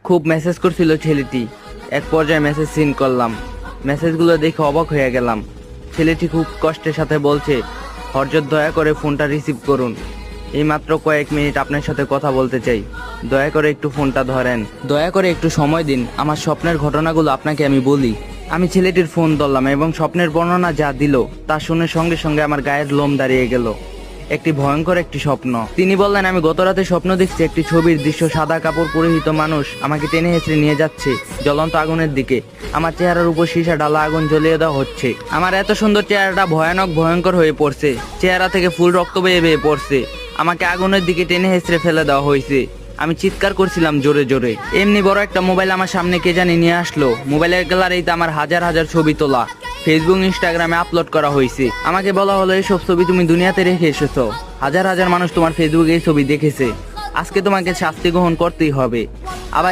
খুব মেসেজ করছিল ছেলেটি। এক পর্যায়ে মেসেজ সিন করলাম। মেসেজগুলো দেখে অবাক হয়ে গেলাম। ছেলেটি খুব কষ্টের সাথে বলছে, হরজত দয়া করে ফোনটা রিসিভ করুন, এই মাত্র কয়েক মিনিট আপনার সাথে কথা বলতে চাই, দয়া করে একটু ফোনটা ধরেন, দয়া করে একটু সময় দিন, আমার স্বপ্নের ঘটনাগুলো আপনাকে আমি বলি। আমি ছেলেটির ফোন ধরলাম এবং স্বপ্নের বর্ণনা যা দিল তা শুনে সঙ্গে সঙ্গে আমার গায়ের লোম দাঁড়িয়ে গেল। একটি ভয়ঙ্কর একটি স্বপ্ন। তিনি বললেন, আমি গত রাতে স্বপ্ন দেখছি একটি ছবির দৃশ্য, সাদা কাপড় পরিহিত মানুষ আমাকে টেনে হেঁচড়ে নিয়ে যাচ্ছে জ্বলন্ত আগুনের দিকে। আমার চেহারার উপর সীসা ঢালা আগুন জ্বলিয়ে দেওয়া হচ্ছে। আমার এত সুন্দর চেহারাটা ভয়ানক ভয়ঙ্কর হয়ে পড়ছে। চেহারা থেকে ফুল রক্ত বেয়ে বেয়ে পড়ছে। আমাকে আগুনের দিকে টেনে হেঁচড়ে ফেলে দেওয়া হয়েছে। আমি চিৎকার করছিলাম জোরে জোরে। এমনি বড় একটা মোবাইল আমার সামনে কে জানি নিয়ে আসলো। মোবাইলের গ্যালারিতে আমার হাজার হাজার ছবি তোলা, ফেসবুক ইনস্টাগ্রামে আপলোড করা হয়েছে। আমাকে বলা হলো, এইসব ছবি তুমি দুনিয়াতে রেখে এসেছো, হাজার হাজার মানুষ তোমার ফেসবুকে এই ছবি দেখেছে, আজকে তোমাকে শাস্তি গ্রহণ করতেই হবে। আবার